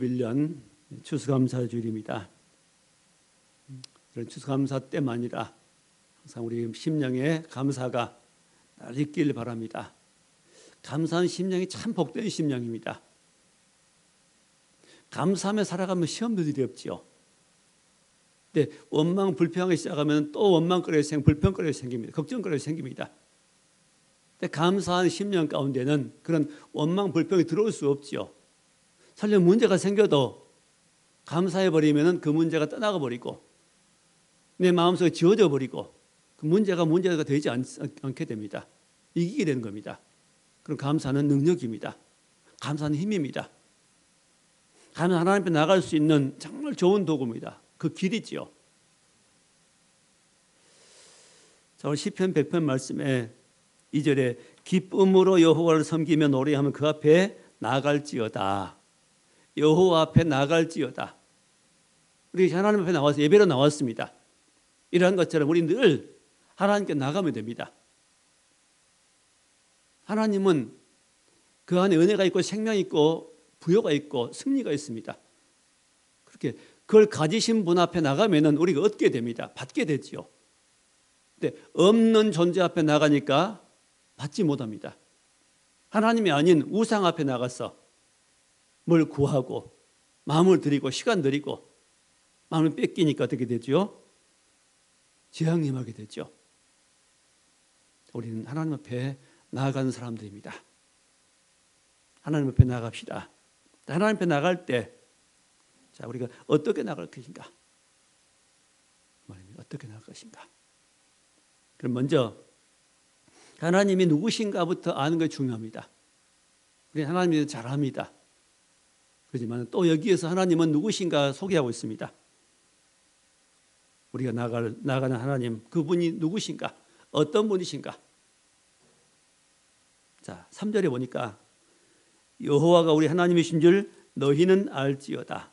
1년 추수감사주일입니다. 추수감사 때만 아니라 항상 우리 심령에 감사가 날 있길 바랍니다. 감사한 심령이 참 복된 심령입니다. 감사하며 살아가면 시험들 일이 없지요. 근데 원망 불평하기 시작하면 또 원망거리가 불평거리가 생깁니다. 걱정거리가 생깁니다. 근데 감사한 심령 가운데는 그런 원망 불평이 들어올 수 없지요. 설령 문제가 생겨도 감사해버리면 그 문제가 떠나가 버리고 내 마음속에 지워져 버리고 그 문제가 되지 않게 됩니다. 이기게 되는 겁니다. 그럼 감사는 능력입니다. 감사는 힘입니다. 감사는 하나님 앞에 나갈 수 있는 정말 좋은 도구입니다. 그 길이지요. 자, 오늘 시편 100편 말씀에 2절에 기쁨으로 여호와를 섬기며 노래하면 그 앞에 나갈지어다. 여호와 앞에 나갈지어다. 우리 하나님 앞에 나와서 예배로 나왔습니다. 이러한 것처럼 우리 늘 하나님께 나가면 됩니다. 하나님은 그 안에 은혜가 있고 생명이 있고 부요가 있고 승리가 있습니다. 그렇게 그걸 가지신 분 앞에 나가면 우리가 얻게 됩니다. 받게 되지요. 근데 없는 존재 앞에 나가니까 받지 못합니다. 하나님이 아닌 우상 앞에 나가서 뭘 구하고 마음을 들이고 시간 들이고 마음을 뺏기니까 어떻게 되죠? 재앙이 임하게 되죠. 우리는 하나님 앞에 나아가는 사람들입니다. 하나님 앞에 나갑시다. 하나님 앞에 나갈 때 자, 우리가 어떻게 나갈 것인가? 어떻게 나갈 것인가? 그럼 먼저 하나님이 누구신가부터 아는 것이 중요합니다. 우리 하나님이 잘 압니다. 그렇지만 또 여기에서 하나님은 누구신가 소개하고 있습니다. 우리가 나가는 하나님, 그분이 누구신가? 어떤 분이신가? 자, 3절에 보니까 여호와가 우리 하나님이신 줄 너희는 알지어다.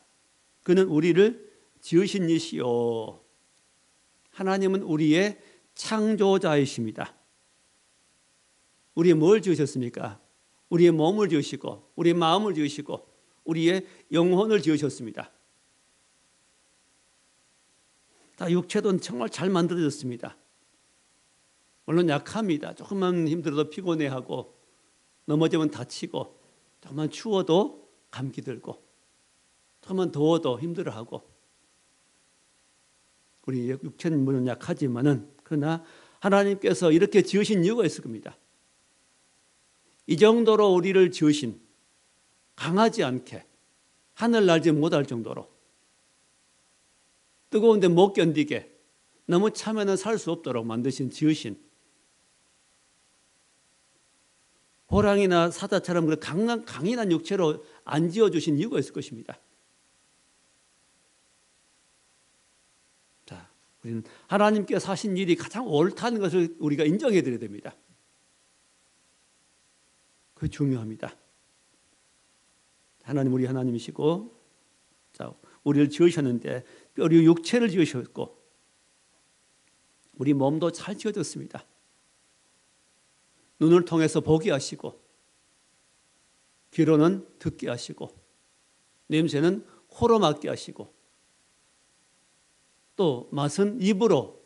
그는 우리를 지으신 이시요. 하나님은 우리의 창조자이십니다. 우리의 뭘 지으셨습니까? 우리의 몸을 지으시고 우리의 마음을 지으시고 우리의 영혼을 지으셨습니다. 다 육체도 정말 잘 만들어졌습니다. 물론 약합니다. 조금만 힘들어도 피곤해하고 넘어지면 다치고 조금만 추워도 감기 들고 조금만 더워도 힘들어하고 우리 육체는 물론 약하지만은 그러나 하나님께서 이렇게 지으신 이유가 있을 겁니다. 이 정도로 우리를 지으신 강하지 않게 하늘 날지 못할 정도로 뜨거운데 못 견디게 너무 차면은 살 수 없도록 만드신 지으신 호랑이나 사자처럼 강인한 육체로 안 지어주신 이유가 있을 것입니다. 자, 우리는 하나님께서 하신 일이 가장 옳다는 것을 우리가 인정해 드려야 됩니다. 그게 중요합니다. 하나님 우리 하나님이시고 자, 우리를 지으셨는데 우리 육체를 지으셨고 우리 몸도 잘 지어졌습니다. 눈을 통해서 보게 하시고 귀로는 듣게 하시고 냄새는 코로 맡게 하시고 또 맛은 입으로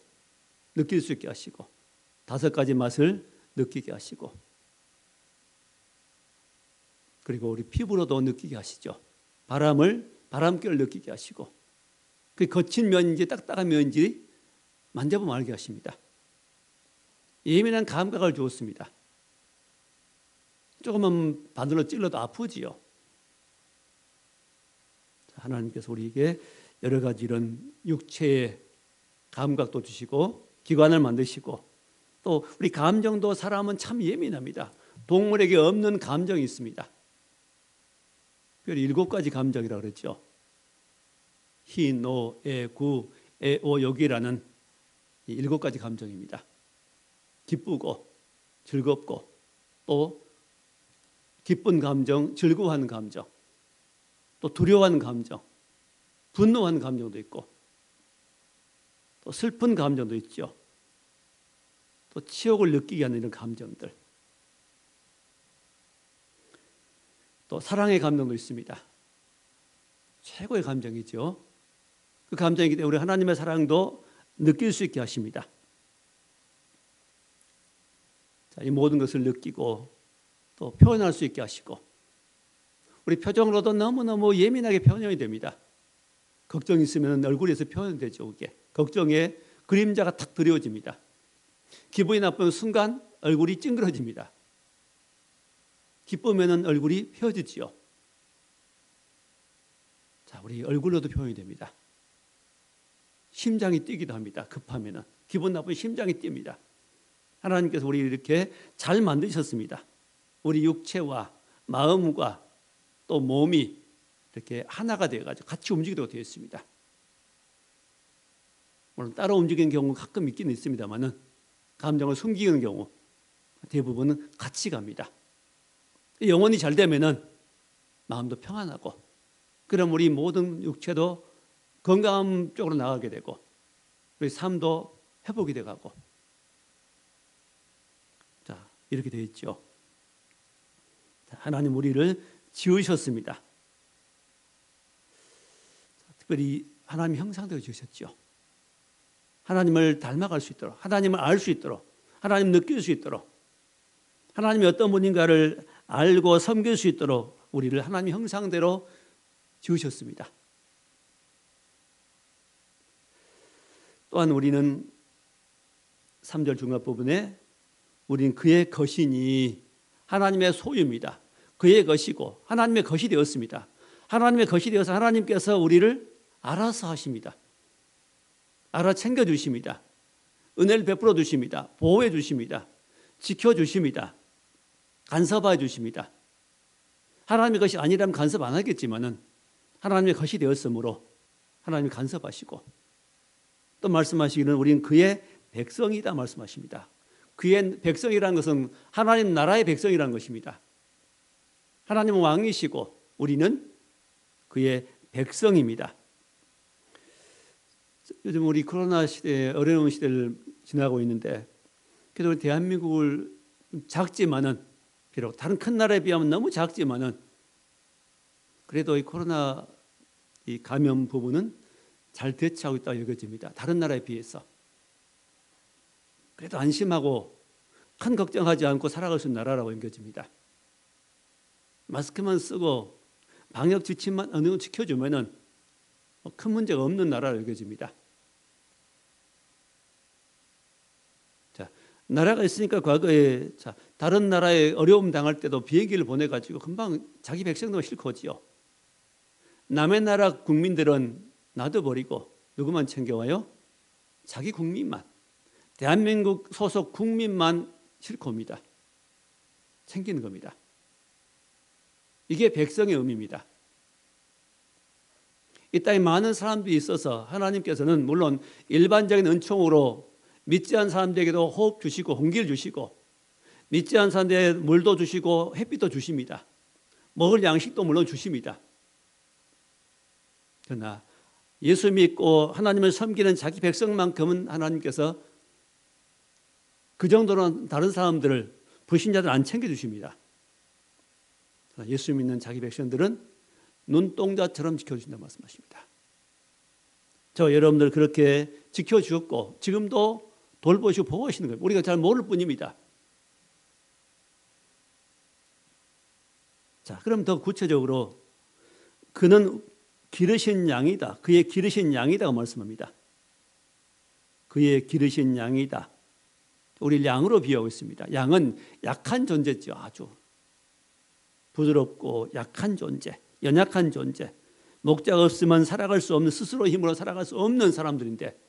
느낄 수 있게 하시고 5가지 맛을 느끼게 하시고 그리고 우리 피부로도 느끼게 하시죠. 바람결을 느끼게 하시고 그 거친 면인지 딱딱한 면인지 만져보면 알게 하십니다. 예민한 감각을 주었습니다. 조금만 바늘로 찔러도 아프지요. 하나님께서 우리에게 여러 가지 이런 육체의 감각도 주시고 기관을 만드시고 또 우리 감정도 사람은 참 예민합니다. 동물에게 없는 감정이 있습니다. 7가지 감정이라고 그랬죠. 희, 노, 애, 구, 애, 오, 욕이라는 7가지 감정입니다. 기쁘고 즐겁고 또 기쁜 감정, 즐거워하는 감정, 또 두려워하는 감정, 분노하는 감정도 있고 또 슬픈 감정도 있죠. 또 치욕을 느끼게 하는 이런 감정들, 또 사랑의 감정도 있습니다. 최고의 감정이죠. 그 감정이기 때문에 우리 하나님의 사랑도 느낄 수 있게 하십니다. 자, 이 모든 것을 느끼고 또 표현할 수 있게 하시고, 우리 표정으로도 너무너무 예민하게 표현이 됩니다. 걱정이 있으면 얼굴에서 표현되죠. 그게 걱정에 그림자가 탁 드리워집니다. 기분이 나쁜 순간 얼굴이 찡그러집니다. 기쁘면 얼굴이 펴지지요. 자, 우리 얼굴로도 표현이 됩니다. 심장이 뛰기도 합니다. 급하면은 기분 나쁜 심장이 뜁니다. 하나님께서 우리 이렇게 잘 만드셨습니다. 우리 육체와 마음과 또 몸이 이렇게 하나가 되어가지고 같이 움직이도록 되어 있습니다. 물론 따로 움직이는 경우는 가끔 있긴 있습니다만은 감정을 숨기는 경우 대부분은 같이 갑니다. 영혼이 잘 되면은 마음도 평안하고, 그럼 우리 모든 육체도 건강한 쪽으로 나가게 되고, 우리 삶도 회복이 돼가고, 자, 이렇게 되어 있죠. 하나님 우리를 지으셨습니다. 특별히 하나님 형상대로 지으셨죠. 하나님을 닮아갈 수 있도록, 하나님을 알 수 있도록, 하나님 느낄 수 있도록, 하나님이 어떤 분인가를 알고 섬길 수 있도록 우리를 하나님 형상대로 지으셨습니다. 또한 우리는 3절 중간 부분에 우리는 그의 것이니 하나님의 소유입니다. 그의 것이고 하나님의 것이 되었습니다. 하나님의 것이 되어서 하나님께서 우리를 알아서 하십니다. 알아 챙겨주십니다. 은혜를 베풀어 주십니다. 보호해 주십니다. 지켜주십니다. 간섭해 주십니다. 하나님의 것이 아니라면 간섭 안 하겠지만은 하나님의 것이 되었으므로 하나님이 간섭하시고, 또 말씀하시기는 우리는 그의 백성이다 말씀하십니다. 그의 백성이라는 것은 하나님 나라의 백성이라는 것입니다. 하나님은 왕이시고 우리는 그의 백성입니다. 요즘 우리 코로나 시대에 어려운 시대를 지나고 있는데, 그래도 우리 대한민국을 작지만은, 비록 다른 큰 나라에 비하면 너무 작지만은, 그래도 이 코로나 이 감염 부분은 잘 대처하고 있다고 여겨집니다. 다른 나라에 비해서. 그래도 안심하고 큰 걱정하지 않고 살아갈 수 있는 나라라고 여겨집니다. 마스크만 쓰고 방역 지침만 어느 정도 지켜주면은 큰 문제가 없는 나라로 여겨집니다. 자, 나라가 있으니까 과거에 다른 나라에 어려움 당할 때도 비행기를 보내가지고 금방 자기 백성도 싣고지요. 남의 나라 국민들은 놔둬버리고 누구만 챙겨와요? 자기 국민만, 대한민국 소속 국민만 싣고 옵니다. 챙기는 겁니다. 이게 백성의 의미입니다. 이 땅에 많은 사람들이 있어서 하나님께서는 물론 일반적인 은총으로 믿지 않은 사람들에게도 호흡 주시고 공기를 주시고, 믿지 않은 사람들에게 물도 주시고 햇빛도 주십니다. 먹을 양식도 물론 주십니다. 그러나 예수 믿고 하나님을 섬기는 자기 백성만큼은 하나님께서 그 정도는 다른 사람들을, 불신자들 안 챙겨주십니다. 예수 믿는 자기 백성들은 눈동자처럼 지켜주신다고 말씀하십니다. 저 여러분들 그렇게 지켜주셨고 지금도 돌보시고 보호하시는 거예요. 우리가 잘 모를 뿐입니다. 자, 그럼 더 구체적으로 그는 기르신 양이다. 그의 기르신 양이다고 말씀합니다. 그의 기르신 양이다. 우리 양으로 비유하고 있습니다. 양은 약한 존재죠. 아주 부드럽고 약한 존재, 연약한 존재, 목자가 없으면 살아갈 수 없는, 스스로 힘으로 살아갈 수 없는 사람들인데,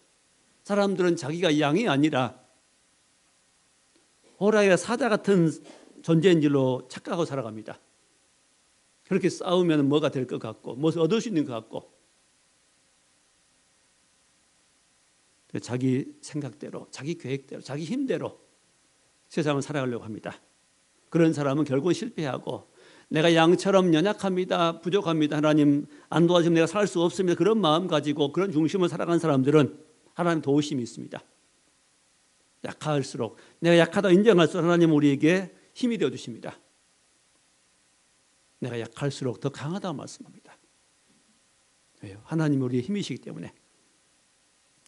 사람들은 자기가 양이 아니라 호랑이가 사자 같은 존재인 줄로 착각하고 살아갑니다. 그렇게 싸우면 뭐가 될 것 같고 무엇을 얻을 수 있는 것 같고, 자기 생각대로, 자기 계획대로, 자기 힘대로 세상을 살아가려고 합니다. 그런 사람은 결국은 실패하고, 내가 양처럼 연약합니다, 부족합니다, 하나님 안 도와주면 내가 살 수 없습니다, 그런 마음 가지고 그런 중심을 살아가는 사람들은 하나님 도우심이 있습니다. 약할수록, 내가 약하다 인정할수록 하나님 우리에게 힘이 되어주십니다. 내가 약할수록 더 강하다고 말씀합니다. 왜요? 하나님 우리의 힘이시기 때문에.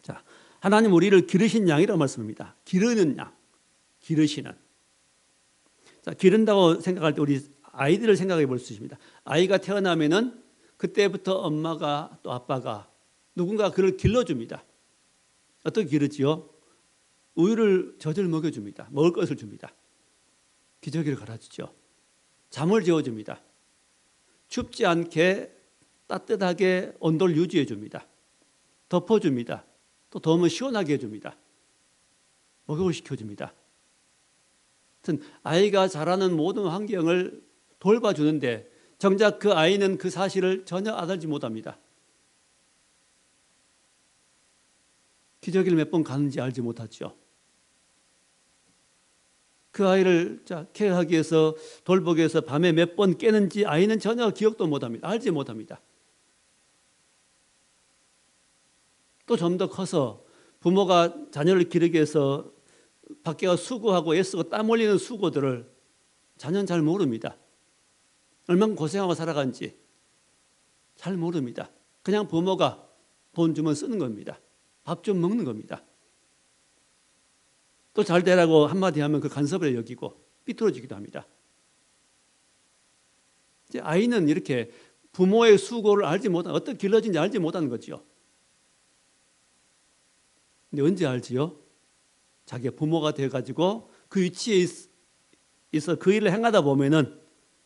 자, 하나님 우리를 기르신 양이라고 말씀합니다. 기르는 양, 기르시는. 자, 기른다고 생각할 때 우리 아이들을 생각해 볼 수 있습니다. 아이가 태어나면은 그때부터 엄마가 또 아빠가 누군가 그를 길러줍니다. 어떻게 기르지요? 우유를 젖을 먹여줍니다. 먹을 것을 줍니다. 기저귀를 갈아주죠. 잠을 재워줍니다. 춥지 않게 따뜻하게 온도를 유지해 줍니다. 덮어줍니다. 또 더우면 시원하게 해줍니다. 목욕을 시켜줍니다. 하여튼 아이가 자라는 모든 환경을 돌봐주는데 정작 그 아이는 그 사실을 전혀 알지 못합니다. 기저귀를 몇 번 가는지 알지 못하죠. 그 아이를 케어하기 위해서 돌보기 위해서 밤에 몇 번 깨는지 아이는 전혀 기억도 못합니다. 알지 못합니다. 또 좀 더 커서 부모가 자녀를 기르기 위해서 밖에 가서 수고하고 애쓰고 땀 흘리는 수고들을 자녀는 잘 모릅니다. 얼마나 고생하고 살아간지 잘 모릅니다. 그냥 부모가 돈 주면 쓰는 겁니다. 밥 좀 먹는 겁니다. 또 잘 되라고 한마디 하면 그 간섭을 여기고 삐뚤어지기도 합니다. 이제 아이는 이렇게 부모의 수고를 알지 못하는, 어떻게 길러진지 알지 못하는 거죠. 근데 언제 알지요? 자기가 부모가 돼가지고 그 위치에 있어 그 일을 행하다 보면은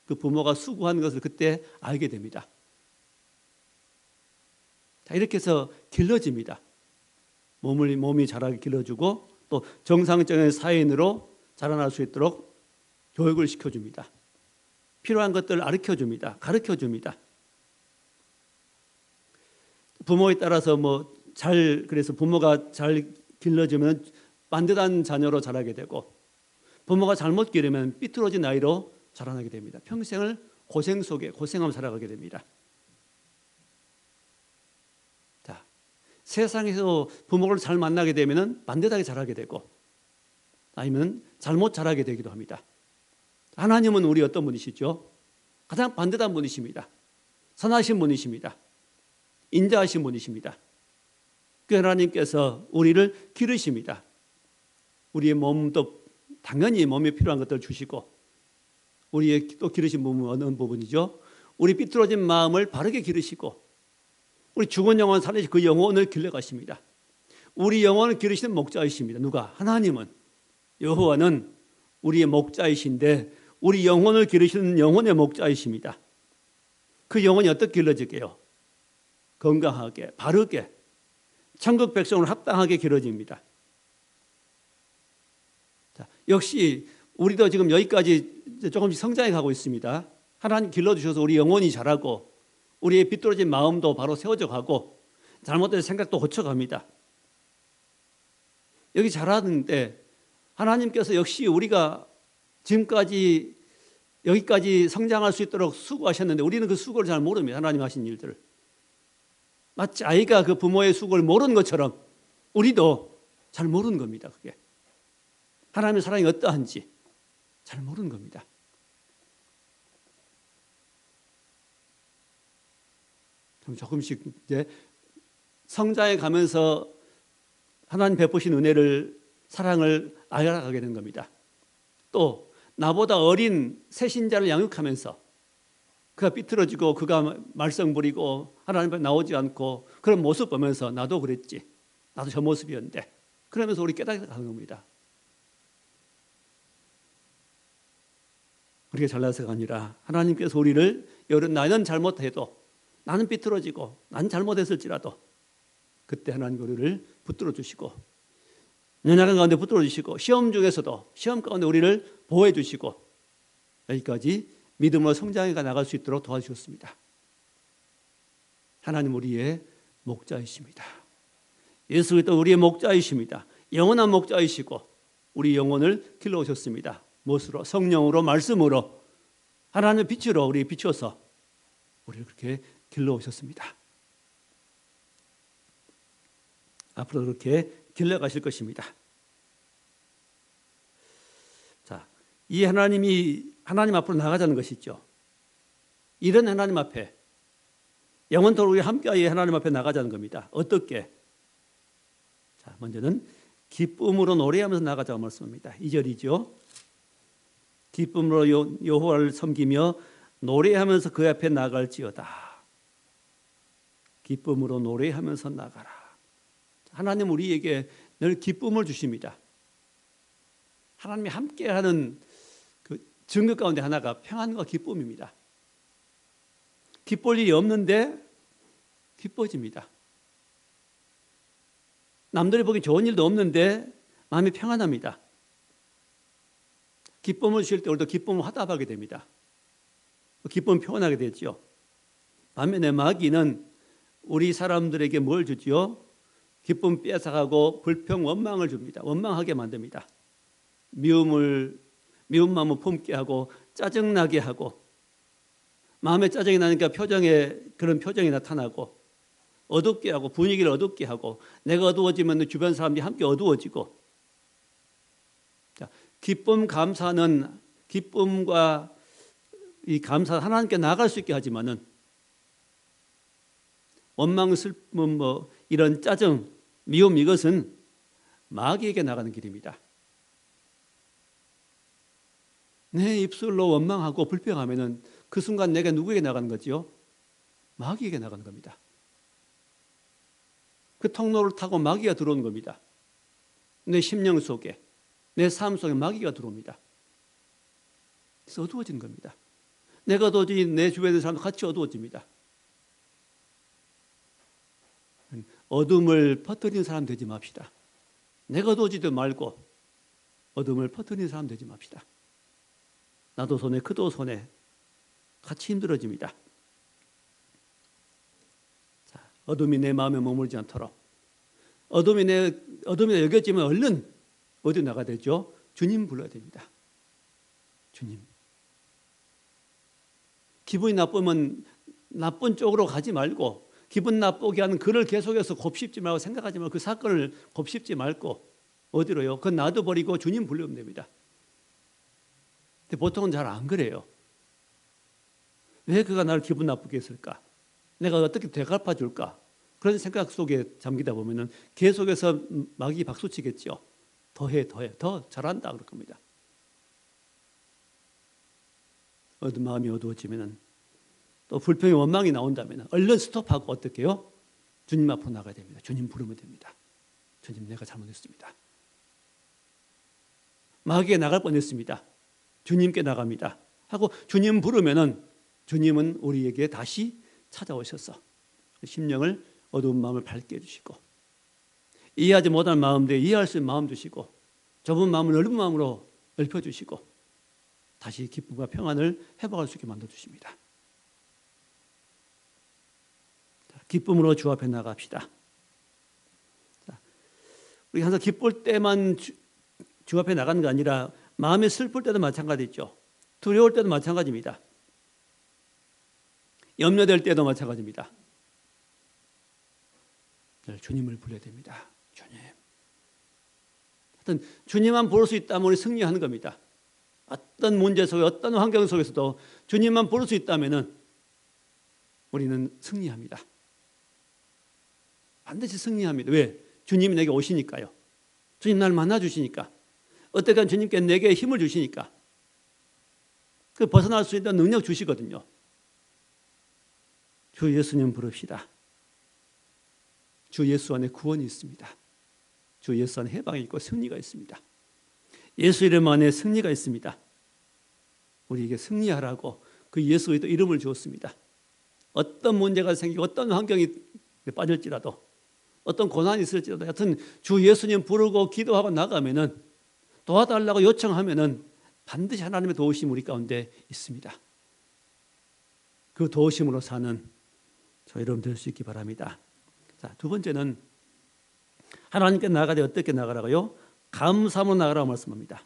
그 부모가 수고하는 것을 그때 알게 됩니다. 자, 이렇게 해서 길러집니다. 몸이 자라게 길러주고 또 정상적인 사인으로 자라날 수 있도록 교육을 시켜줍니다. 필요한 것들을 가르쳐줍니다. 가르쳐줍니다. 부모에 따라서 그래서 부모가 잘 길러주면 반듯한 자녀로 자라게 되고 부모가 잘못 기르면 삐뚤어진 아이로 자라나게 됩니다. 평생을 고생 속에 고생하며 살아가게 됩니다. 자, 세상에서 부모를 잘 만나게 되면 반듯하게 자라게 되고 아니면 잘못 자라게 되기도 합니다. 하나님은 우리 어떤 분이시죠? 가장 반듯한 분이십니다. 선하신 분이십니다. 인자하신 분이십니다. 그 하나님께서 우리를 기르십니다. 우리의 몸도 당연히 몸에 필요한 것들을 주시고 우리의 또 기르신 부분은 어느 부분이죠? 우리 삐뚤어진 마음을 바르게 기르시고 우리 죽은 영혼 살리시 그 영혼을 길러가십니다. 우리 영혼을 기르시는 목자이십니다. 누가? 하나님은. 여호와는 우리의 목자이신데 우리 영혼을 기르시는 영혼의 목자이십니다. 그 영혼이 어떻게 길러질게요? 건강하게, 바르게, 천국 백성으로 합당하게 길러집니다. 자, 역시 우리도 지금 여기까지 조금씩 성장해 가고 있습니다. 하나님 길러주셔서 우리 영혼이 자라고 우리의 비뚤어진 마음도 바로 세워져 가고 잘못된 생각도 고쳐갑니다. 여기 자라는데 하나님께서 역시 우리가 지금까지 여기까지 성장할 수 있도록 수고하셨는데 우리는 그 수고를 잘 모릅니다. 하나님 하신 일들을. 마치 아이가 그 부모의 수고를 모르는 것처럼 우리도 잘 모르는 겁니다. 그게. 하나님의 사랑이 어떠한지 잘 모르는 겁니다. 조금씩 이제 성장해 가면서 하나님 베푸신 은혜를 사랑을 알아가게 된 겁니다. 또 나보다 어린 새신자를 양육하면서 그가 삐뚤어지고 그가 말썽 부리고 하나님 앞에 나오지 않고 그런 모습 보면서 나도 그랬지. 나도 저 모습이었는데 그러면서 우리 깨닫게 가는 겁니다. 우리가 잘나서가 아니라 하나님께서 우리를 나는 잘못해도 나는 삐뚤어지고 나는 잘못했을지라도 그때 하나님 우리를 붙들어 주시고 연약한 가운데 붙들어 주시고 시험 중에서도 시험 가운데 우리를 보호해 주시고 여기까지 믿음으로 성장해 나갈 수 있도록 도와주셨습니다. 하나님 우리의 목자이십니다. 예수 그리스도 우리의 목자이십니다. 영원한 목자이시고 우리 영혼을 길러오셨습니다. 무엇으로? 성령으로 말씀으로 하나님의 빛으로 우리 비춰서 우리를 그렇게 길러오셨습니다. 앞으로 그렇게 길러가실 것입니다. 자, 이 하나님 앞으로 나가자는 것이죠. 이런 하나님 앞에 영원토록 우리 함께 하나님 앞에 나가자는 겁니다. 어떻게? 자, 먼저는 기쁨으로 노래하면서 나가자고 말씀합니다. 2절이죠. 기쁨으로 여호와를 섬기며 노래하면서 그 앞에 나갈지어다. 기쁨으로 노래하면서 나가라. 하나님 우리에게 늘 기쁨을 주십니다. 하나님이 함께하는 그 증거 가운데 하나가 평안과 기쁨입니다. 기쁠 일이 없는데 기뻐집니다. 남들이 보기 좋은 일도 없는데 마음이 평안합니다. 기쁨을 주실 때 우리도 기쁨을 화답하게 됩니다. 기쁨을 표현하게 되죠. 반면에 마귀는 우리 사람들에게 뭘 주지요? 기쁨 뺏어가고 불평, 원망을 줍니다. 원망하게 만듭니다. 미운 마음을 품게 하고 짜증나게 하고 마음에 짜증이 나니까 그런 표정이 나타나고 어둡게 하고 분위기를 어둡게 하고 내가 어두워지면 주변 사람들이 함께 어두워지고 자, 기쁨과 이 감사 하나님께 나갈 수 있게 하지만은 원망, 슬픔, 이런 짜증, 미움 이것은 마귀에게 나가는 길입니다. 내 입술로 원망하고 불평하면은 그 순간 내가 누구에게 나가는 거지요? 마귀에게 나가는 겁니다. 그 통로를 타고 마귀가 들어오는 겁니다. 내 심령 속에, 내 삶 속에 마귀가 들어옵니다. 그래서 어두워지는 겁니다. 내가 어두워지니 내 주변의 사람도 같이 어두워집니다. 어둠을 퍼뜨리는 사람 되지 맙시다. 내가 어두워지지 말고 어둠을 퍼뜨리는 사람 되지 맙시다. 나도 손해, 그도 손해, 같이 힘들어집니다. 자, 어둠이 내 마음에 머물지 않도록 어둠이 여겨지면 얼른 어디 나가야 되죠? 주님 불러야 됩니다. 주님. 기분이 나쁘면 나쁜 쪽으로 가지 말고 기분 나쁘게 하는 글을 계속해서 곱씹지 말고 생각하지 말고 그 사건을 곱씹지 말고 어디로요? 그건 놔둬버리고 주님 불러면 됩니다. 근데 보통은 잘 안 그래요. 왜 그가 나를 기분 나쁘게 했을까? 내가 어떻게 되갚아 줄까? 그런 생각 속에 잠기다 보면은 계속해서 마귀 박수치겠죠. 더해, 더 잘한다 그럴 겁니다. 마음이 어두워지면은 또 불평의 원망이 나온다면 얼른 스톱하고 어떻게 해요? 주님 앞으로 나가야 됩니다. 주님 부르면 됩니다. 주님 내가 잘못했습니다. 마귀에 나갈 뻔했습니다. 주님께 나갑니다. 하고 주님 부르면은 주님은 우리에게 다시 찾아오셔서 심령을 어두운 마음을 밝게 해주시고 이해하지 못할 마음들 이해할 수 있는 마음 주시고 좁은 마음을 넓은 마음으로 넓혀주시고 다시 기쁨과 평안을 회복할 수 있게 만들어주십니다. 기쁨으로 주 앞에 나갑시다. 우리 항상 기쁠 때만 주 앞에 나가는 게 아니라 마음이 슬플 때도 마찬가지죠. 두려울 때도 마찬가지입니다. 염려될 때도 마찬가지입니다. 주님을 불러야 됩니다. 주님. 하여튼 주님만 부를 수 있다면 우리 승리하는 겁니다. 어떤 문제 속에 어떤 환경 속에서도 주님만 부를 수 있다면 우리는 승리합니다. 반드시 승리합니다. 왜? 주님이 내게 오시니까요. 주님 나를 만나주시니까. 어떻게 주님께 내게 힘을 주시니까. 그 벗어날 수 있는 능력 주시거든요. 주 예수님 부릅시다. 주 예수 안에 구원이 있습니다. 주 예수 안에 해방이 있고 승리가 있습니다. 예수 이름 안에 승리가 있습니다. 우리에게 승리하라고 그 예수의 이름을 주었습니다. 어떤 문제가 생기고 어떤 환경이 빠질지라도 어떤 고난이 있을지라도 하여튼 주 예수님 부르고 기도하고 나가면은 도와달라고 요청하면은 반드시 하나님의 도우심이 우리 가운데 있습니다. 그 도우심으로 사는 저 여러분 될 수 있기 바랍니다. 자, 두 번째는 하나님께 나가되 어떻게 나가라고요? 감사함으로 나가라고 말씀합니다.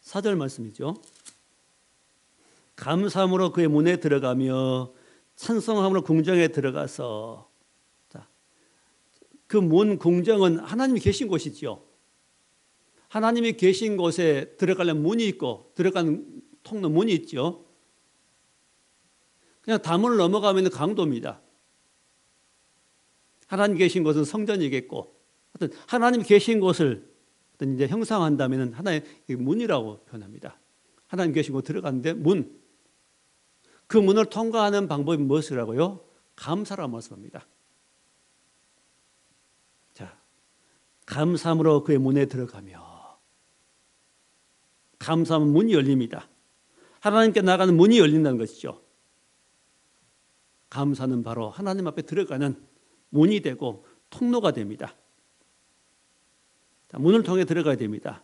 4절 말씀이죠. 감사함으로 그의 문에 들어가며 찬송함으로 궁정에 들어가서 그 문 궁정은 하나님이 계신 곳이지요. 하나님이 계신 곳에 들어가려면 문이 있고 들어가는 통로 문이 있죠. 그냥 담을 넘어가면 강도입니다. 하나님 계신 곳은 성전이겠고, 어떤 하나님 계신 곳을 어떤 이제 형상한다면 하나의 문이라고 표현합니다. 하나님 계신 곳 들어가는데 문, 그 문을 통과하는 방법이 무엇이라고요? 감사라고 말씀합니다. 자, 감사함으로 그의 문에 들어가며, 감사하면 문이 열립니다. 하나님께 나가는 문이 열린다는 것이죠. 감사는 바로 하나님 앞에 들어가는 문이 되고 통로가 됩니다. 자, 문을 통해 들어가야 됩니다.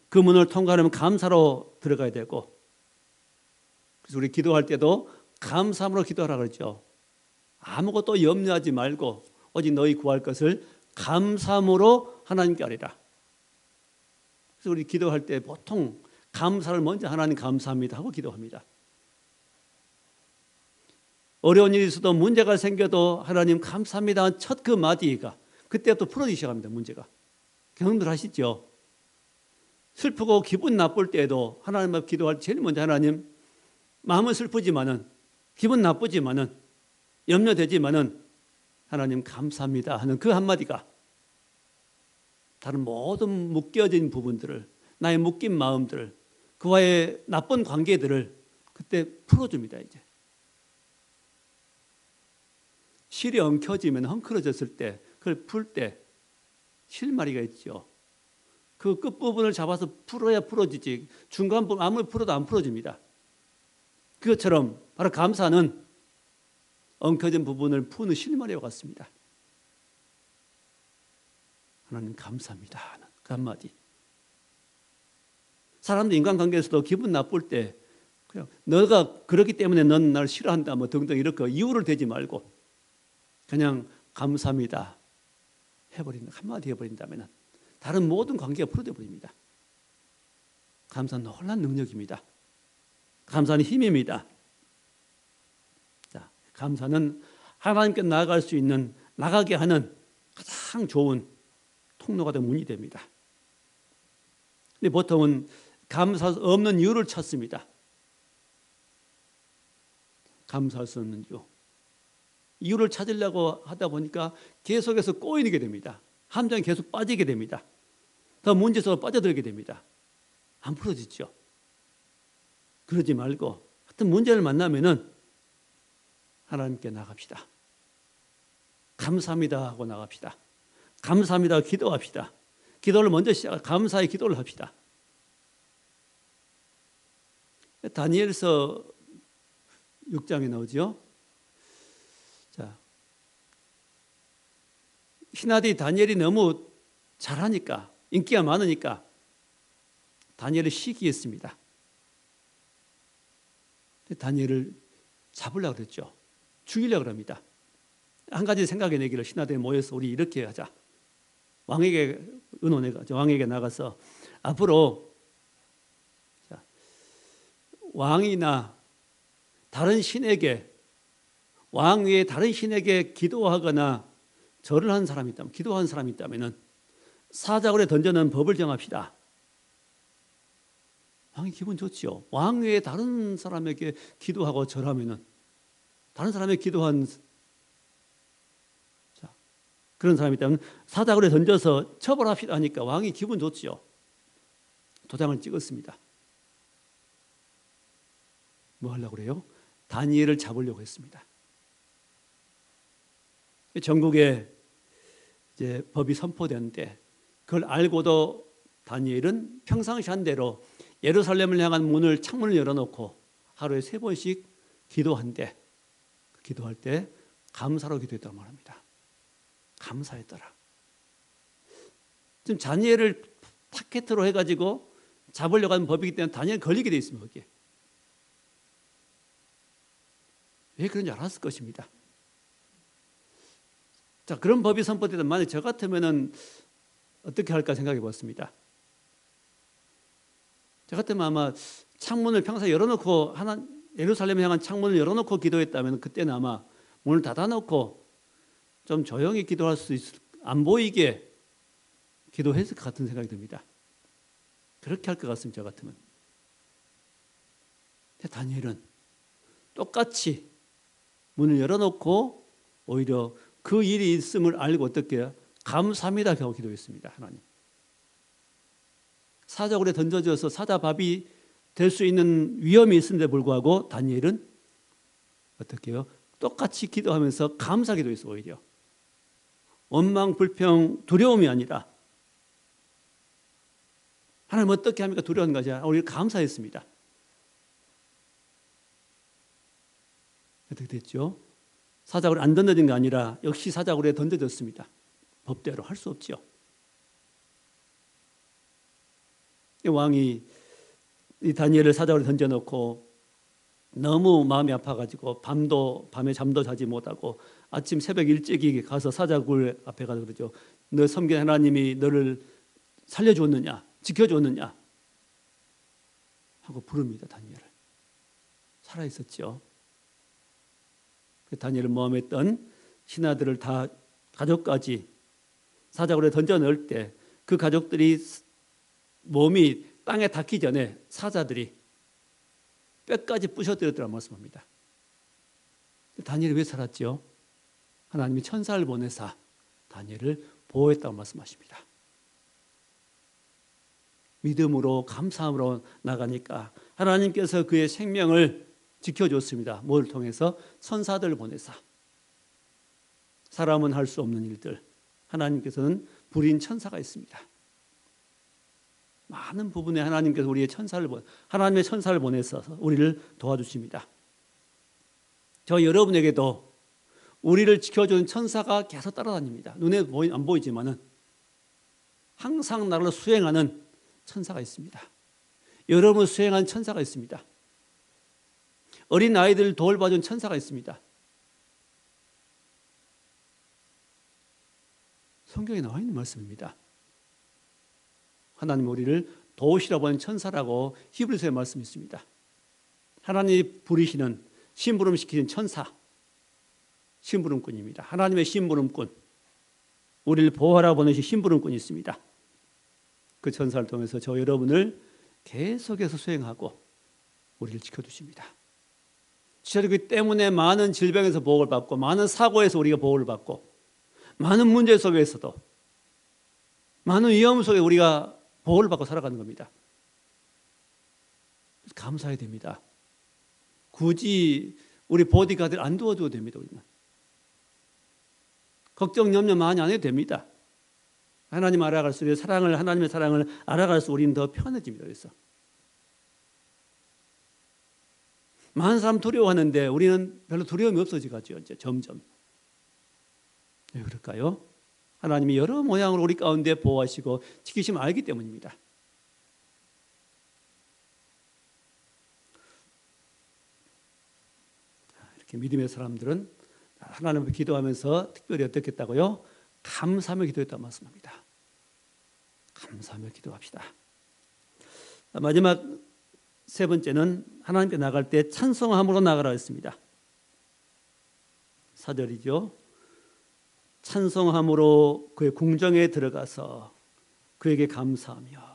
그 문을 통과하려면 감사로 들어가야 되고, 그래서 우리 기도할 때도 감사함으로 기도하라 그러죠. 아무것도 염려하지 말고 오직 너희 구할 것을 감사함으로 하나님께 아뢰라. 그래서 우리 기도할 때 보통 감사를 먼저 하나님 감사합니다 하고 기도합니다. 어려운 일이 있어도 문제가 생겨도 하나님 감사합니다 첫 그 마디가 그때부터 풀어지기 시작합니다. 문제가. 경험들 하시죠? 슬프고 기분 나쁠 때에도 하나님 앞에 기도할 때 제일 먼저 하나님, 마음은 슬프지만은 기분 나쁘지만은 염려되지만은 하나님 감사합니다 하는 그 한마디가 다른 모든 묶여진 부분들을, 나의 묶인 마음들을, 그와의 나쁜 관계들을 그때 풀어줍니다. 이제 실이 엉켜지면, 헝클어졌을 때, 그걸 풀 때 실마리가 있죠. 그 끝부분을 잡아서 풀어야 풀어지지, 중간 부분 아무리 풀어도 안 풀어집니다. 그것처럼 바로 감사는 엉켜진 부분을 푸는 실마리와 같습니다. 하나님 감사합니다 하는 그 한마디. 사람들 인간관계에서도 기분 나쁠 때 그냥 너가 그렇기 때문에 넌 날 싫어한다 뭐 등등 이렇게 이유를 대지 말고 그냥 감사합니다 해버린다, 한마디 해버린다면 다른 모든 관계가 풀어져 버립니다. 감사는 놀라운 능력입니다. 감사는 힘입니다. 자, 감사는 하나님께 나아갈 수 있는, 나가게 하는 가장 좋은 통로가 된 문이 됩니다. 근데 보통은 감사 없는 이유를 찾습니다. 감사할 수 없는 이유. 이유를 찾으려고 하다 보니까 계속해서 꼬이게 됩니다. 함정에 계속 빠지게 됩니다. 더 문제 속으로 빠져들게 됩니다. 안 풀어지죠. 그러지 말고 어떤 문제를 만나면은 하나님께 나갑시다. 감사합니다 하고 나갑시다. 감사합니다 기도합시다. 기도를 먼저 감사의 기도를 합시다. 다니엘서 6장에 나오죠. 자, 신하들이 다니엘이 너무 잘하니까, 인기가 많으니까 다니엘을 시기했습니다. 다니엘을 잡으려고 그랬죠. 죽이려고 합니다. 한 가지 생각해내기를 신하들이 모여서 우리 이렇게 하자. 왕에게 의논해가지고 왕에게 나가서 앞으로 왕이나 다른 신에게, 왕 외에 다른 신에게 기도하거나 절을 한 사람이 있다면, 기도한 사람이 있다면 사자굴에 던져놓은 법을 정합시다. 왕이 기분 좋지요. 왕 외에 다른 사람에게 기도하고 절하면은, 다른 사람에게 기도한 그런 사람이 있다면 사자굴에 던져서 처벌합시다 하니까 왕이 기분 좋지요. 도장을 찍었습니다. 뭐 하려고 그래요? 다니엘을 잡으려고 했습니다. 전국에 이제 법이 선포되는데 그걸 알고도 다니엘은 평상시 한 대로 예루살렘을 향한 문을, 창문을 열어놓고 하루에 3번씩 기도한대. 기도할 때 감사로 기도했다고 말합니다. 감사했더라. 지금 다니엘을 타켓으로 해가지고 잡으려고 하는 법이기 때문에 다니엘 걸리게 돼 있습니다. 거기에. 왜 그런지 알았을 것입니다. 자, 그런 법이 선포되다 만약 저 같으면은 어떻게 할까 생각해 봤습니다. 저 같으면 아마 창문을 평소에 열어놓고 예루살렘에 향한 창문을 열어놓고 기도했다면 그때는 아마 문을 닫아놓고 좀 조용히 기도할 수 있을, 안 보이게 기도했을 것 같은 생각이 듭니다. 그렇게 할 것 같습니다. 저 같으면. 다니엘은 똑같이 문을 열어놓고 오히려 그 일이 있음을 알고 어떻게 해요? 감사합니다 하고 기도했습니다. 하나님. 사자굴에 던져져서 사자밥이 될 수 있는 위험이 있음에도 불구하고 다니엘은 어떻게 해요? 똑같이 기도하면서 감사 기도했어요. 오히려 원망, 불평, 두려움이 아니라 하나님 어떻게 합니까? 두려운 것이 아니라 오히려 감사했습니다. 어떻게 됐죠? 사자굴에 안 던져진 게 아니라 역시 사자굴에 던져졌습니다. 법대로 할 수 없죠. 왕이 이 다니엘을 사자굴에 던져놓고 너무 마음이 아파가지고 밤에 잠도 자지 못하고 아침 새벽 일찍이 가서 사자굴 앞에 가서 그러죠. 너 섬긴 하나님이 너를 살려주었느냐, 지켜주었느냐 하고 부릅니다. 다니엘을. 살아있었죠. 다니엘을 모함했던 신하들을 다 가족까지 사자굴에 던져 넣을 때 그 가족들이 몸이 땅에 닿기 전에 사자들이 뼈까지 부셔뜨렸다고 말씀합니다. 다니엘이 왜 살았죠? 하나님이 천사를 보내사 다니엘을 보호했다고 말씀하십니다. 믿음으로 감사함으로 나가니까 하나님께서 그의 생명을 지켜줬습니다. 뭘 통해서? 천사들을 보내사. 사람은 할 수 없는 일들, 하나님께서는 불인 천사가 있습니다. 많은 부분에 하나님께서 하나님의 천사를 보내서 우리를 도와주십니다. 저 여러분에게도 우리를 지켜주는 천사가 계속 따라다닙니다. 눈에 안 보이지만은 항상 나를 수행하는 천사가 있습니다. 여러분을 수행하는 천사가 있습니다. 어린 아이들을 돌봐준 천사가 있습니다. 성경에 나와 있는 말씀입니다. 하나님 우리를 도우시라고 하는 천사라고 히브리서에 말씀이 있습니다. 하나님이 부리시는 심부름시키는 천사, 심부름꾼입니다. 하나님의 심부름꾼, 우리를 보호하라고 보내신 심부름꾼이 있습니다. 그 천사를 통해서 저 여러분을 계속해서 수행하고 우리를 지켜주십니다. 그렇기 때문에 많은 질병에서 보호를 받고 많은 사고에서 우리가 보호를 받고 많은 문제 속에서도 많은 위험 속에 우리가 보호를 받고 살아가는 겁니다. 감사해야 됩니다. 굳이 우리 보디가드를 안 도와줘도 됩니다. 우리는 걱정 염려 많이 안 해도 됩니다. 하나님 알아갈수록 하나님의 사랑을 알아갈수록 우리는 더 편해집니다. 그래서 많은 사람 두려워하는데 우리는 별로 두려움이 없어지가지고 이제 점점. 왜 그럴까요? 하나님이 여러 모양으로 우리 가운데 보호하시고 지키심을 알기 때문입니다. 이렇게 믿음의 사람들은 하나님 앞에 기도하면서 특별히 어떻게 했다고요? 감사하며 기도했다고 말씀합니다. 감사하며 기도합시다. 마지막 세 번째는 하나님께 나갈 때 찬송함으로 나가라 했습니다. 4절이죠. 찬송함으로 그의 궁정에 들어가서 그에게 감사하며.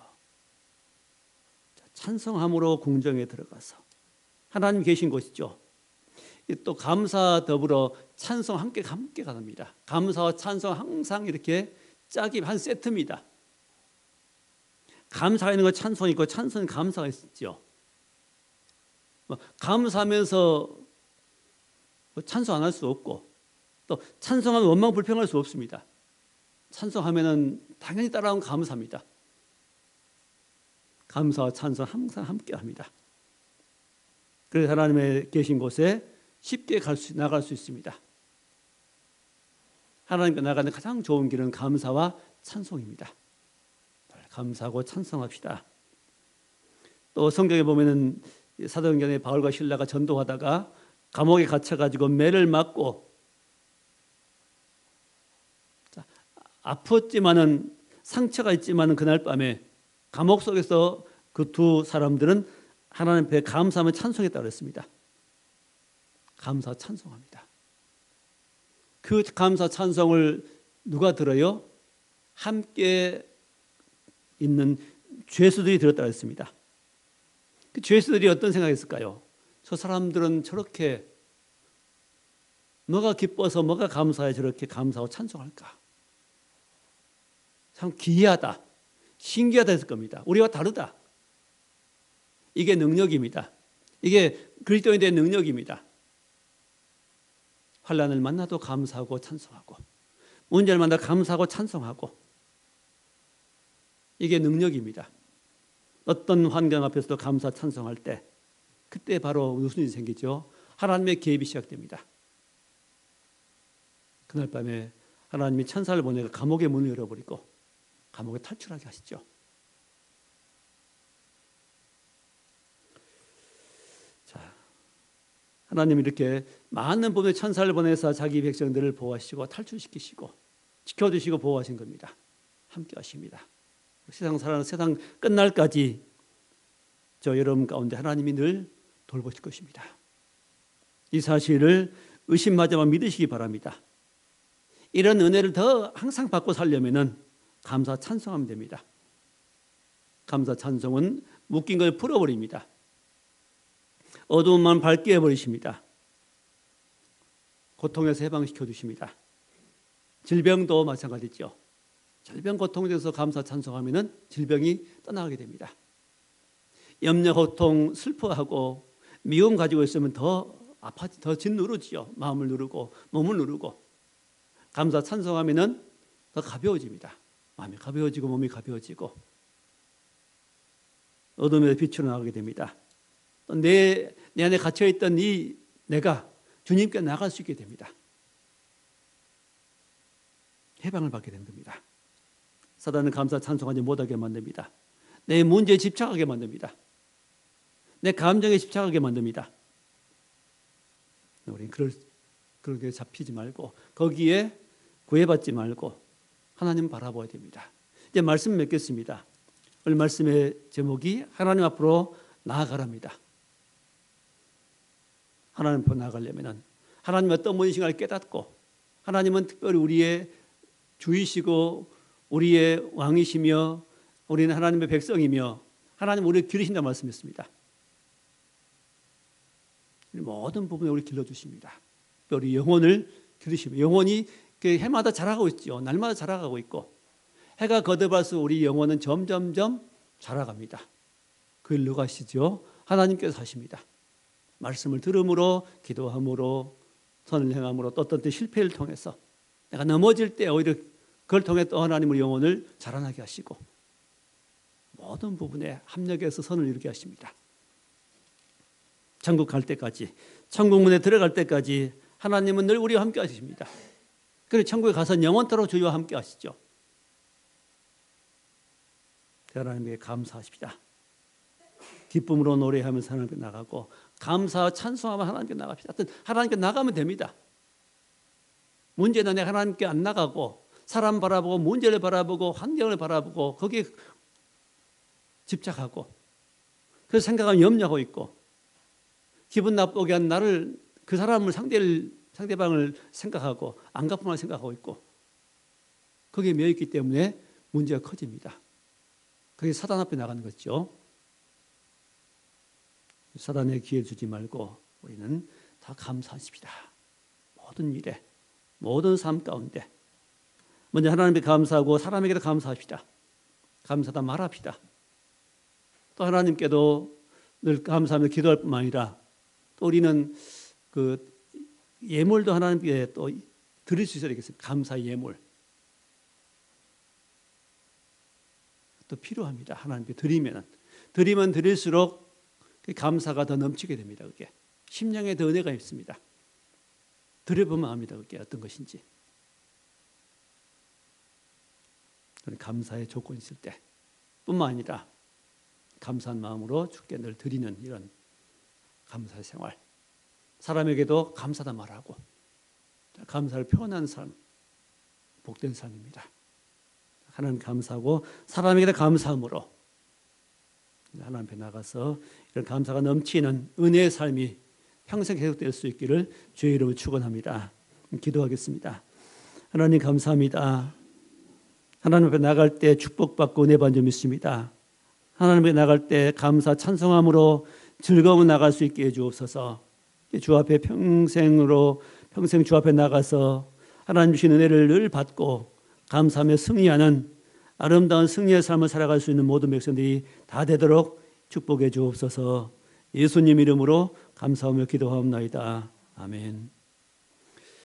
찬송함으로 궁정에 들어가서 하나님 계신 곳이죠. 또 감사 더불어 찬송 함께 가답니다. 감사와 찬송 항상 이렇게 짝이 한 세트입니다. 감사가 있는 거 찬송이 있고 찬송은 감사가 있죠. 감사하면서 찬송 안 할 수 없고 또 찬송하면 원망 불평할 수 없습니다. 찬송하면은 당연히 따라온 감사입니다. 감사와 찬송 항상 함께 합니다. 그래서 하나님의 계신 곳에 쉽게 나갈 수 있습니다. 하나님께 나가는 가장 좋은 길은 감사와 찬송입니다. 감사하고 찬송합시다. 또 성경에 보면은 사도행전에 바울과 실라가 전도하다가 감옥에 갇혀가지고 매를 맞고 아팠지만은 상처가 있지만은 그날 밤에 감옥 속에서 그 두 사람들은 하나님 앞에 감사하며 찬송했다고 그랬습니다. 감사 찬송합니다. 그 감사 찬송을 누가 들어요? 함께 있는 죄수들이 들었다고 했습니다. 그 죄수들이 어떤 생각했을까요? 저 사람들은 저렇게 뭐가 기뻐서 뭐가 감사해 저렇게 감사하고 찬송할까? 참 기이하다, 신기하다 했을 겁니다. 우리와 다르다. 이게 능력입니다. 이게 그리스도인의 능력입니다. 환난을 만나도 감사하고 찬송하고, 문제를 만나 감사하고 찬송하고, 이게 능력입니다. 어떤 환경 앞에서도 감사 찬송할 때 그때 바로 무슨 일이 생기죠? 하나님의 개입이 시작됩니다. 그날 밤에 하나님이 천사를 보내서 감옥의 문을 열어버리고 감옥에 탈출하게 하시죠. 자, 하나님이 이렇게 많은 범의 천사를 보내서 자기 백성들을 보호하시고 탈출시키시고 지켜주시고 보호하신 겁니다. 함께 하십니다. 세상 살아가는 세상 끝날까지 저 여러분 가운데 하나님이 늘 돌보실 것입니다. 이 사실을 의심하지만 믿으시기 바랍니다. 이런 은혜를 더 항상 받고 살려면은 감사 찬송하면 됩니다. 감사 찬송은 묶인 걸 풀어버립니다. 어두움만 밝게 해버리십니다. 고통에서 해방시켜 주십니다. 질병도 마찬가지죠. 질병 고통에서 감사 찬송하면은 질병이 떠나가게 됩니다. 염려, 고통, 슬퍼하고 미움 가지고 있으면 더 아파지, 더 짓누르지요. 마음을 누르고 몸을 누르고. 감사 찬송하면은 더 가벼워집니다. 마음이 가벼워지고 몸이 가벼워지고 어둠에서 빛으로 나가게 됩니다. 또 내 안에 갇혀있던 이 내가 주님께 나갈 수 있게 됩니다. 해방을 받게 된 겁니다. 사단은 감사 찬송하지 못하게 만듭니다. 내 문제에 집착하게 만듭니다. 내 감정에 집착하게 만듭니다. 우리는 그렇게 잡히지 말고 거기에 구애받지 말고 하나님 바라봐야 됩니다. 이제 말씀 맺겠습니다. 오늘 말씀의 제목이 하나님 앞으로 나아가랍니다. 하나님 앞으로 나아가려면 하나님 어떤 분이신가를 깨닫고 하나님은 특별히 우리의 주이시고 우리의 왕이시며 우리는 하나님의 백성이며 하나님 우리를 기르신다는 말씀이었습니다. 모든 부분에 우리 길러주십니다. 우리 영혼을 기르시며 영혼이 해마다 자라고 있죠. 날마다 자라가고 있고 해가 거듭할수록 우리 영혼은 점점점 자라갑니다. 그 일로 가시죠. 하나님께서 하십니다. 말씀을 들음으로 기도함으로 선을 행함으로 또 어떤 때 실패를 통해서 내가 넘어질 때 오히려 그걸 통해 또 하나님 우리 영혼을 자라나게 하시고 모든 부분에 합력해서 선을 이루게 하십니다. 천국 갈 때까지 천국 문에 들어갈 때까지 하나님은 늘 우리와 함께 하십니다. 그리고 천국에 가서 영원토록 주와 함께 하시죠. 하나님께 감사하십니다. 기쁨으로 노래하면서 하나님께 나가고 감사와 찬송하며 하나님께 나갑시다. 하여튼 하나님께 나가면 됩니다. 문제는 내가 하나님께 안 나가고 사람 바라보고 문제를 바라보고 환경을 바라보고 거기에 집착하고 그래서 생각하면 염려하고 있고 기분 나쁘게 한 나를 그 사람을 상대방을 생각하고 안갚음을 생각하고 있고 거기에 매여 있기 때문에 문제가 커집니다. 그게 사단 앞에 나가는 거죠. 사단에 기회 주지 말고 우리는 다 감사하십니다. 모든 일에 모든 삶 가운데 먼저 하나님께 감사하고 사람에게도 감사합시다. 감사하다 말합시다. 또 하나님께도 늘 감사하며 기도할 뿐만 아니라 또 우리는 그 예물도 하나님께 또 드릴 수 있어야 되겠습니다. 감사 예물. 또 필요합니다. 하나님께 드리면 드릴수록 그 감사가 더 넘치게 됩니다. 그게 심령에 더 은혜가 있습니다. 드려보면 압니다. 그게 어떤 것인지. 감사의 조건이 있을 때 뿐만 아니라 감사한 마음으로 주께 늘 드리는 이런 감사의 생활. 사람에게도 감사다 말하고 감사를 표현하는 삶, 복된 삶입니다. 하나님 감사하고 사람에게도 감사함으로 하나님 앞에 나가서 이런 감사가 넘치는 은혜의 삶이 평생 계속될 수 있기를 주의 이름으로 축원합니다. 기도하겠습니다. 하나님 감사합니다. 하나님 앞에 나갈 때 축복받고 은혜 받는 줄 믿습니다. 하나님 앞에 나갈 때 감사 찬송함으로 즐거운 나갈 수 있게 해 주옵소서. 주 앞에 평생 평생 주 앞에 나가서 하나님 주신 은혜를 늘 받고 감사하며 승리하는 아름다운 승리의 삶을 살아갈 수 있는 모든 백성들이 다 되도록 축복해 주옵소서. 예수님 이름으로 감사하며 기도하옵나이다. 아멘.